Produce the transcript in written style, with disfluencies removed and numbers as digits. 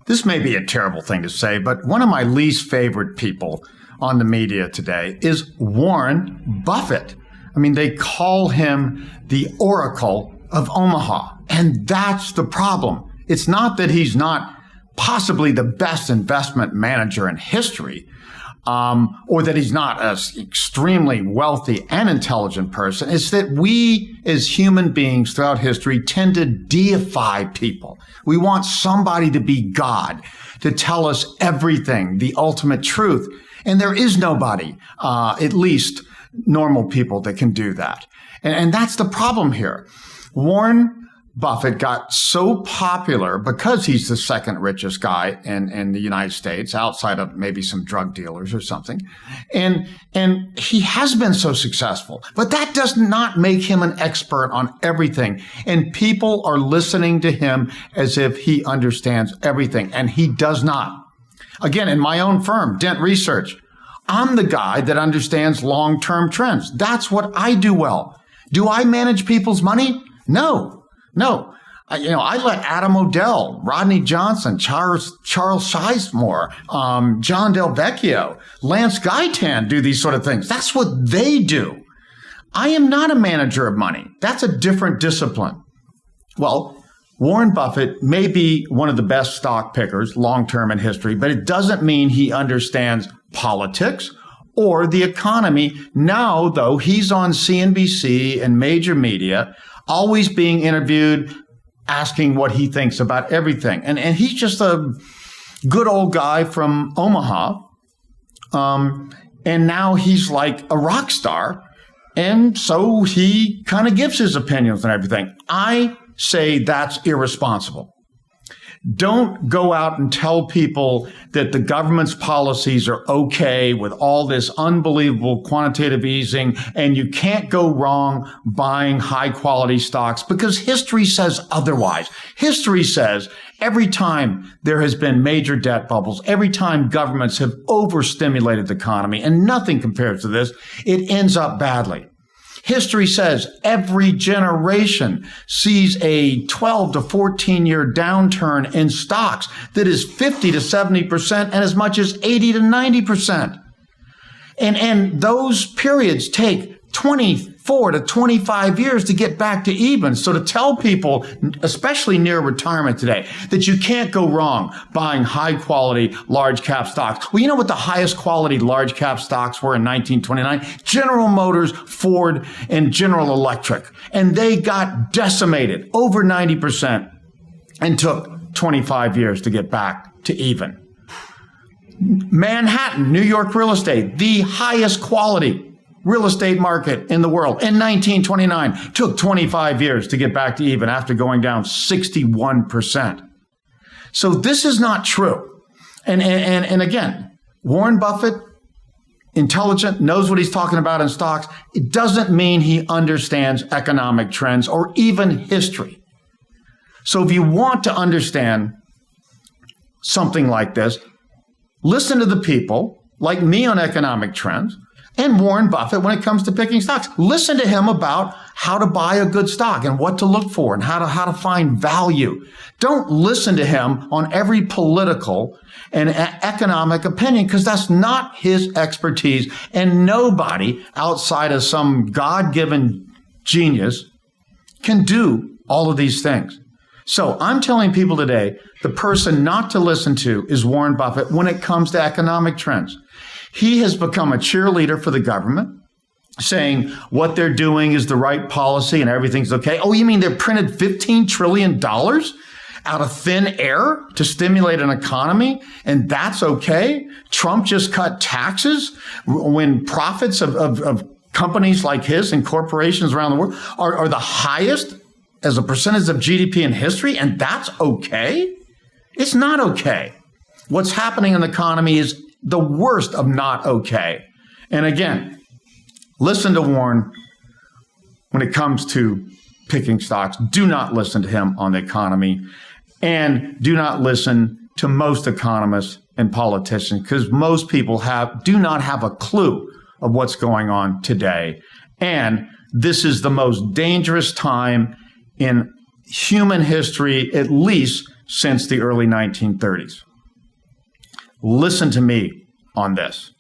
This may be a terrible thing to say, but one of my least favorite people on the media today is Warren Buffett. I mean, they call him the Oracle of Omaha. And that's the problem. It's not that he's not possibly the best investment manager in history, or that he's not an extremely wealthy and intelligent person. It's that we as human beings throughout history tend to deify people. We want somebody to be God, to tell us everything, the ultimate truth. And there is nobody, at least normal people, that can do that. And that's the problem here. Warren Buffett got so popular because he's the second richest guy in the United States, outside of maybe some drug dealers or something. And he has been so successful, but that does not make him an expert on everything. And people are listening to him as if he understands everything, and he does not. Again, in my own firm, Dent Research, I'm the guy that understands long-term trends. That's what I do well. Do I manage people's money? No. I let Adam O'Dell, Rodney Johnson, Charles Sizemore, John Del Vecchio, Lance Gaitan do these sort of things. That's what they do. I am not a manager of money. That's a different discipline. Well, Warren Buffett may be one of the best stock pickers long-term in history, but it doesn't mean he understands politics or the economy. Now, though, he's on CNBC and major media, always being interviewed, asking what he thinks about everything. And he's just a good old guy from Omaha. And now he's like a rock star. And so he kind of gives his opinions on everything. I say that's irresponsible. Don't go out and tell people that the government's policies are okay with all this unbelievable quantitative easing, and you can't go wrong buying high quality stocks, because history says otherwise. History says every time there has been major debt bubbles, every time governments have overstimulated the economy, and nothing compares to this, it ends up badly. History says every generation sees a 12 to 14 year downturn in stocks that is 50 to 70% and as much as 80 to 90%. And those periods take 24 to 25 years to get back to even. So to tell people, especially near retirement today, that you can't go wrong buying high quality large cap stocks. Well, you know what the highest quality large cap stocks were in 1929? General Motors, Ford, and General Electric. And they got decimated over 90% and took 25 years to get back to even. Manhattan, New York real estate, the highest quality real estate market in the world in 1929, took 25 years to get back to even after going down 61%. So this is not true. And again, Warren Buffett, intelligent, knows what he's talking about in stocks. It doesn't mean he understands economic trends or even history. So if you want to understand something like this, listen to the people like me on economic trends, and Warren Buffett when it comes to picking stocks. Listen to him about how to buy a good stock and what to look for and how to find value. Don't listen to him on every political and economic opinion, because that's not his expertise. And nobody outside of some God-given genius can do all of these things. So I'm telling people today, the person not to listen to is Warren Buffett when it comes to economic trends. He has become a cheerleader for the government, saying what they're doing is the right policy and everything's okay. Oh, you mean they printed $15 trillion out of thin air to stimulate an economy, and that's okay? Trump just cut taxes when profits of companies like his and corporations around the world are the highest as a percentage of GDP in history, and that's okay? It's not okay. What's happening in the economy is the worst of not okay. And again, listen to Warren when it comes to picking stocks. Do not listen to him on the economy, and do not listen to most economists and politicians, because most people do not have a clue of what's going on today. And this is the most dangerous time in human history, at least since the early 1930s. Listen to me on this.